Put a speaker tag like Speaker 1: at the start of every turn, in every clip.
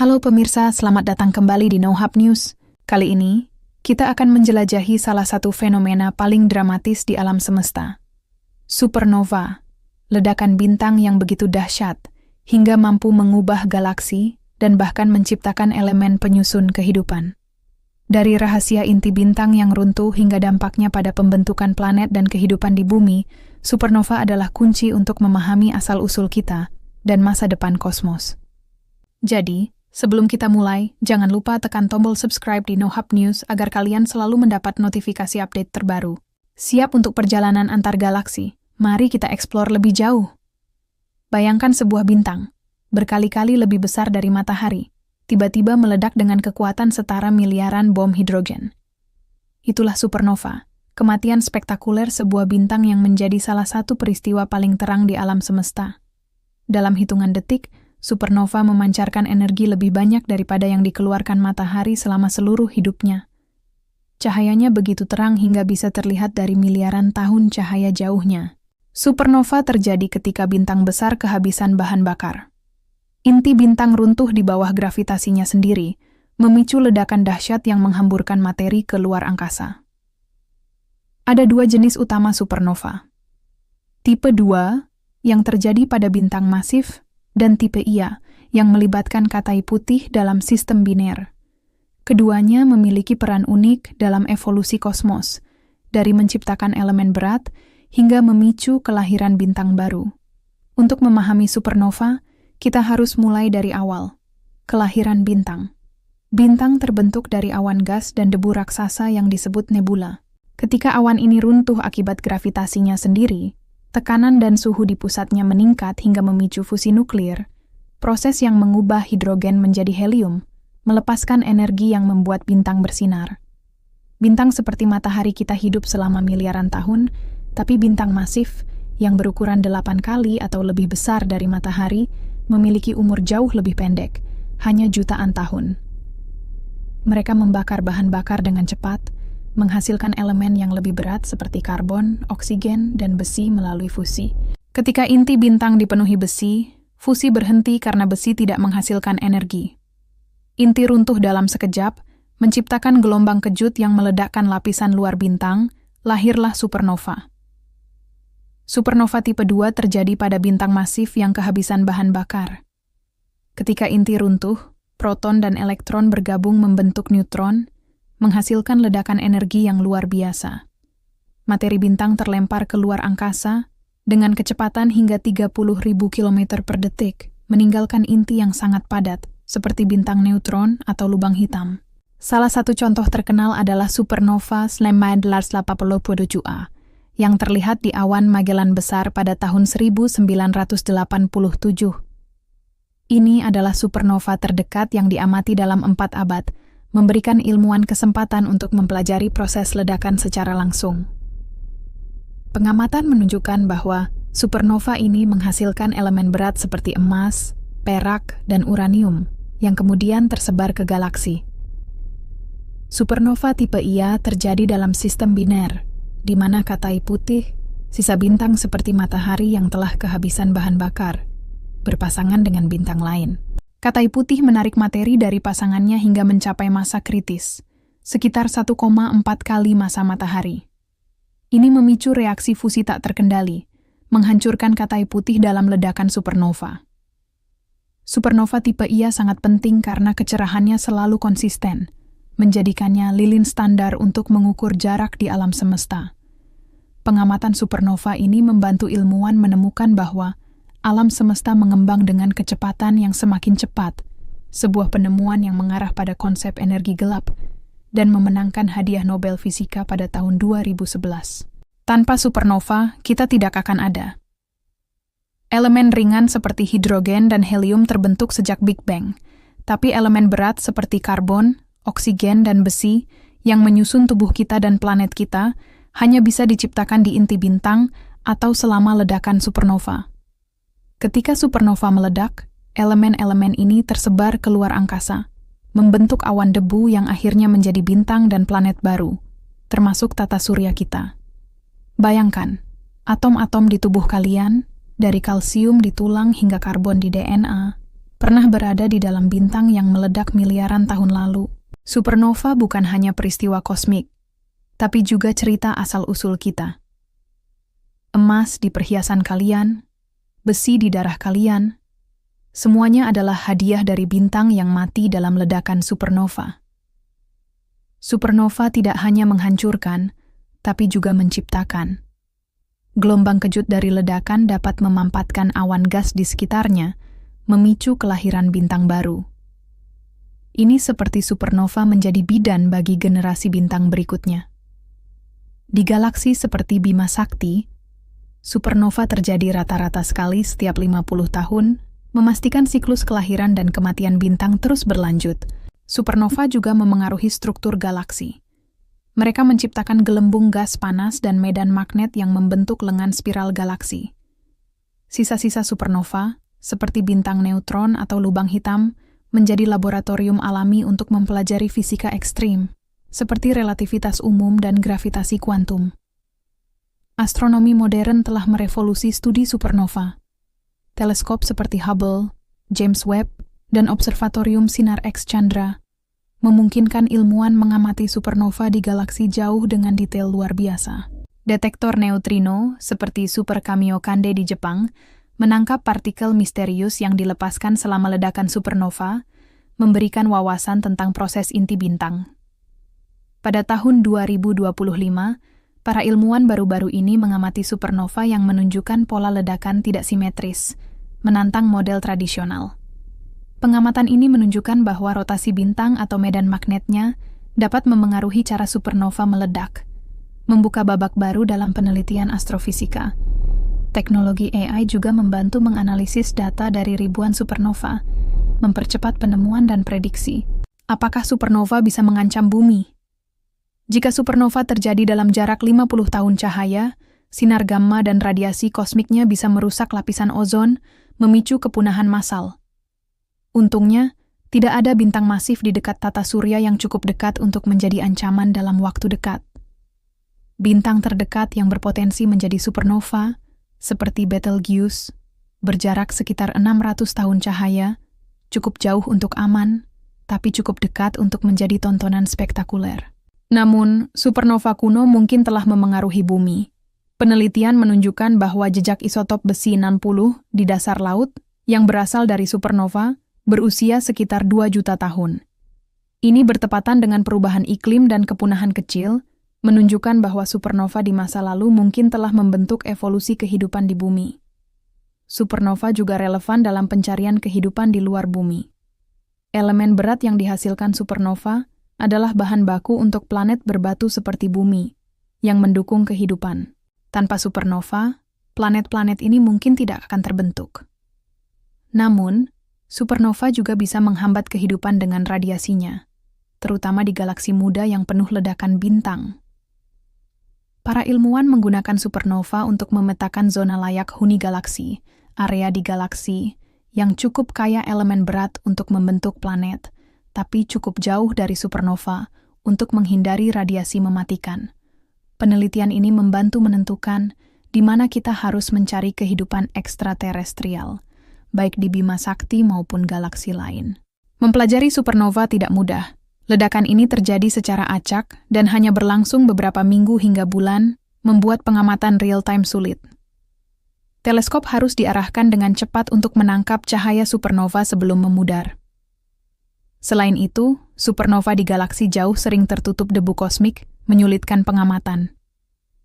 Speaker 1: Halo pemirsa, selamat datang kembali di NoHub News. Kali ini, kita akan menjelajahi salah satu fenomena paling dramatis di alam semesta. Supernova, ledakan bintang yang begitu dahsyat, hingga mampu mengubah galaksi dan bahkan menciptakan elemen penyusun kehidupan. Dari rahasia inti bintang yang runtuh hingga dampaknya pada pembentukan planet dan kehidupan di bumi, supernova adalah kunci untuk memahami asal-usul kita dan masa depan kosmos. Jadi, sebelum kita mulai, jangan lupa tekan tombol subscribe di NoHub News agar kalian selalu mendapat notifikasi update terbaru. Siap untuk perjalanan antar galaksi? Mari kita eksplor lebih jauh. Bayangkan sebuah bintang, berkali-kali lebih besar dari matahari, tiba-tiba meledak dengan kekuatan setara miliaran bom hidrogen. Itulah supernova, kematian spektakuler sebuah bintang yang menjadi salah satu peristiwa paling terang di alam semesta. Dalam hitungan detik, supernova memancarkan energi lebih banyak daripada yang dikeluarkan matahari selama seluruh hidupnya. Cahayanya begitu terang hingga bisa terlihat dari miliaran tahun cahaya jauhnya. Supernova terjadi ketika bintang besar kehabisan bahan bakar. Inti bintang runtuh di bawah gravitasinya sendiri, memicu ledakan dahsyat yang menghamburkan materi ke luar angkasa. Ada dua jenis utama supernova. Tipe 2, yang terjadi pada bintang masif, dan tipe Ia, yang melibatkan katai putih dalam sistem biner. Keduanya memiliki peran unik dalam evolusi kosmos, dari menciptakan elemen berat hingga memicu kelahiran bintang baru. Untuk memahami supernova, kita harus mulai dari awal. Kelahiran bintang. Bintang terbentuk dari awan gas dan debu raksasa yang disebut nebula. Ketika awan ini runtuh akibat gravitasinya sendiri, tekanan dan suhu di pusatnya meningkat hingga memicu fusi nuklir, proses yang mengubah hidrogen menjadi helium, melepaskan energi yang membuat bintang bersinar. Bintang seperti matahari kita hidup selama miliaran tahun, tapi bintang masif yang berukuran 8 kali atau lebih besar dari matahari memiliki umur jauh lebih pendek, hanya jutaan tahun. Mereka membakar bahan bakar dengan cepat, menghasilkan elemen yang lebih berat seperti karbon, oksigen, dan besi melalui fusi. Ketika inti bintang dipenuhi besi, fusi berhenti karena besi tidak menghasilkan energi. Inti runtuh dalam sekejap, menciptakan gelombang kejut yang meledakkan lapisan luar bintang, lahirlah supernova. Supernova tipe 2 terjadi pada bintang masif yang kehabisan bahan bakar. Ketika inti runtuh, proton dan elektron bergabung membentuk neutron, menghasilkan ledakan energi yang luar biasa. Materi bintang terlempar ke luar angkasa dengan kecepatan hingga 30.000 km per detik, meninggalkan inti yang sangat padat, seperti bintang neutron atau lubang hitam. Salah satu contoh terkenal adalah supernova Slemad 87A, yang terlihat di awan Magellan Besar pada tahun 1987. Ini adalah supernova terdekat yang diamati dalam 4 abad, memberikan ilmuwan kesempatan untuk mempelajari proses ledakan secara langsung. Pengamatan menunjukkan bahwa supernova ini menghasilkan elemen berat seperti emas, perak, dan uranium, yang kemudian tersebar ke galaksi. Supernova tipe Ia terjadi dalam sistem biner, di mana katai putih, sisa bintang seperti matahari yang telah kehabisan bahan bakar, berpasangan dengan bintang lain. Katai putih menarik materi dari pasangannya hingga mencapai massa kritis, sekitar 1,4 kali massa matahari. Ini memicu reaksi fusi tak terkendali, menghancurkan katai putih dalam ledakan supernova. Supernova tipe Ia sangat penting karena kecerahannya selalu konsisten, menjadikannya lilin standar untuk mengukur jarak di alam semesta. Pengamatan supernova ini membantu ilmuwan menemukan bahwa alam semesta mengembang dengan kecepatan yang semakin cepat, sebuah penemuan yang mengarah pada konsep energi gelap, dan memenangkan hadiah Nobel Fisika pada tahun 2011. Tanpa supernova, kita tidak akan ada. Elemen ringan seperti hidrogen dan helium terbentuk sejak Big Bang, tapi elemen berat seperti karbon, oksigen, dan besi yang menyusun tubuh kita dan planet kita hanya bisa diciptakan di inti bintang atau selama ledakan supernova. Ketika supernova meledak, elemen-elemen ini tersebar keluar angkasa, membentuk awan debu yang akhirnya menjadi bintang dan planet baru, termasuk tata surya kita. Bayangkan, atom-atom di tubuh kalian, dari kalsium di tulang hingga karbon di DNA, pernah berada di dalam bintang yang meledak miliaran tahun lalu. Supernova bukan hanya peristiwa kosmik, tapi juga cerita asal-usul kita. Emas di perhiasan kalian, besi di darah kalian, semuanya adalah hadiah dari bintang yang mati dalam ledakan supernova. Supernova tidak hanya menghancurkan, tapi juga menciptakan. Gelombang kejut dari ledakan dapat memampatkan awan gas di sekitarnya, memicu kelahiran bintang baru. Ini seperti supernova menjadi bidan bagi generasi bintang berikutnya. Di galaksi seperti Bima Sakti, supernova terjadi rata-rata sekali setiap 50 tahun, memastikan siklus kelahiran dan kematian bintang terus berlanjut. Supernova juga memengaruhi struktur galaksi. Mereka menciptakan gelembung gas panas dan medan magnet yang membentuk lengan spiral galaksi. Sisa-sisa supernova, seperti bintang neutron atau lubang hitam, menjadi laboratorium alami untuk mempelajari fisika ekstrim, seperti relativitas umum dan gravitasi kuantum. Astronomi modern telah merevolusi studi supernova. Teleskop seperti Hubble, James Webb, dan Observatorium Sinar X Chandra memungkinkan ilmuwan mengamati supernova di galaksi jauh dengan detail luar biasa. Detektor neutrino, seperti Super Kamiokande di Jepang, menangkap partikel misterius yang dilepaskan selama ledakan supernova, memberikan wawasan tentang proses inti bintang. Pada tahun 2025, para ilmuwan baru-baru ini mengamati supernova yang menunjukkan pola ledakan tidak simetris, menantang model tradisional. Pengamatan ini menunjukkan bahwa rotasi bintang atau medan magnetnya dapat memengaruhi cara supernova meledak, membuka babak baru dalam penelitian astrofisika. Teknologi AI juga membantu menganalisis data dari ribuan supernova, mempercepat penemuan dan prediksi. Apakah supernova bisa mengancam bumi? Jika supernova terjadi dalam jarak 50 tahun cahaya, sinar gamma dan radiasi kosmiknya bisa merusak lapisan ozon, memicu kepunahan massal. Untungnya, tidak ada bintang masif di dekat tata surya yang cukup dekat untuk menjadi ancaman dalam waktu dekat. Bintang terdekat yang berpotensi menjadi supernova, seperti Betelgeuse, berjarak sekitar 600 tahun cahaya, cukup jauh untuk aman, tapi cukup dekat untuk menjadi tontonan spektakuler. Namun, supernova kuno mungkin telah memengaruhi bumi. Penelitian menunjukkan bahwa jejak isotop besi 60 di dasar laut yang berasal dari supernova berusia sekitar 2 juta tahun. Ini bertepatan dengan perubahan iklim dan kepunahan kecil, menunjukkan bahwa supernova di masa lalu mungkin telah membentuk evolusi kehidupan di bumi. Supernova juga relevan dalam pencarian kehidupan di luar bumi. Elemen berat yang dihasilkan supernova adalah bahan baku untuk planet berbatu seperti bumi, yang mendukung kehidupan. Tanpa supernova, planet-planet ini mungkin tidak akan terbentuk. Namun, supernova juga bisa menghambat kehidupan dengan radiasinya, terutama di galaksi muda yang penuh ledakan bintang. Para ilmuwan menggunakan supernova untuk memetakan zona layak huni galaksi, area di galaksi yang cukup kaya elemen berat untuk membentuk planet, tapi cukup jauh dari supernova untuk menghindari radiasi mematikan. Penelitian ini membantu menentukan di mana kita harus mencari kehidupan ekstraterestrial, baik di Bima Sakti maupun galaksi lain. Mempelajari supernova tidak mudah. Ledakan ini terjadi secara acak dan hanya berlangsung beberapa minggu hingga bulan, membuat pengamatan real-time sulit. Teleskop harus diarahkan dengan cepat untuk menangkap cahaya supernova sebelum memudar. Selain itu, supernova di galaksi jauh sering tertutup debu kosmik, menyulitkan pengamatan.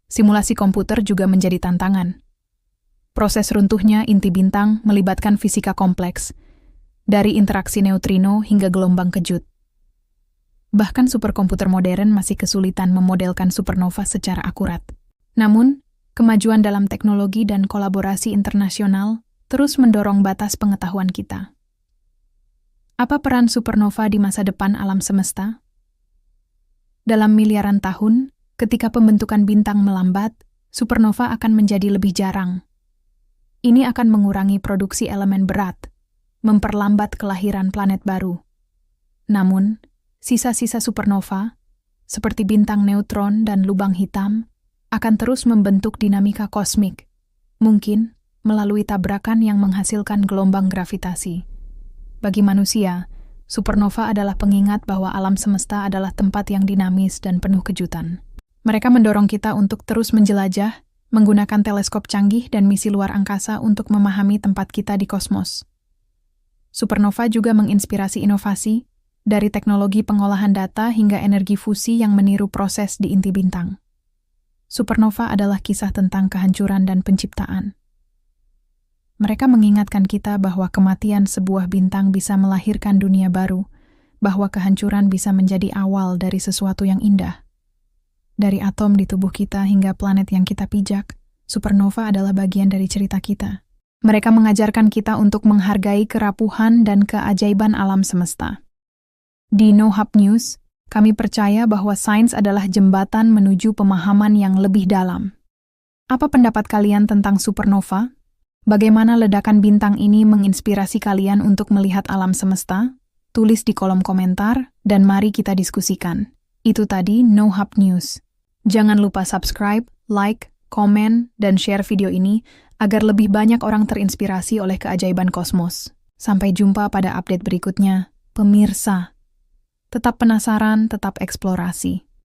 Speaker 1: Simulasi komputer juga menjadi tantangan. Proses runtuhnya inti bintang melibatkan fisika kompleks, dari interaksi neutrino hingga gelombang kejut. Bahkan superkomputer modern masih kesulitan memodelkan supernova secara akurat. Namun, kemajuan dalam teknologi dan kolaborasi internasional terus mendorong batas pengetahuan kita. Apa peran supernova di masa depan alam semesta? Dalam miliaran tahun, ketika pembentukan bintang melambat, supernova akan menjadi lebih jarang. Ini akan mengurangi produksi elemen berat, memperlambat kelahiran planet baru. Namun, sisa-sisa supernova, seperti bintang neutron dan lubang hitam, akan terus membentuk dinamika kosmik, mungkin melalui tabrakan yang menghasilkan gelombang gravitasi. Bagi manusia, supernova adalah pengingat bahwa alam semesta adalah tempat yang dinamis dan penuh kejutan. Mereka mendorong kita untuk terus menjelajah, menggunakan teleskop canggih dan misi luar angkasa untuk memahami tempat kita di kosmos. Supernova juga menginspirasi inovasi, dari teknologi pengolahan data hingga energi fusi yang meniru proses di inti bintang. Supernova adalah kisah tentang kehancuran dan penciptaan. Mereka mengingatkan kita bahwa kematian sebuah bintang bisa melahirkan dunia baru, bahwa kehancuran bisa menjadi awal dari sesuatu yang indah. Dari atom di tubuh kita hingga planet yang kita pijak, supernova adalah bagian dari cerita kita. Mereka mengajarkan kita untuk menghargai kerapuhan dan keajaiban alam semesta. Di No Hub News, kami percaya bahwa sains adalah jembatan menuju pemahaman yang lebih dalam. Apa pendapat kalian tentang supernova? Bagaimana ledakan bintang ini menginspirasi kalian untuk melihat alam semesta? Tulis di kolom komentar, dan mari kita diskusikan. Itu tadi No Hub News. Jangan lupa subscribe, like, komen, dan share video ini agar lebih banyak orang terinspirasi oleh keajaiban kosmos. Sampai jumpa pada update berikutnya, pemirsa. Tetap penasaran, tetap eksplorasi.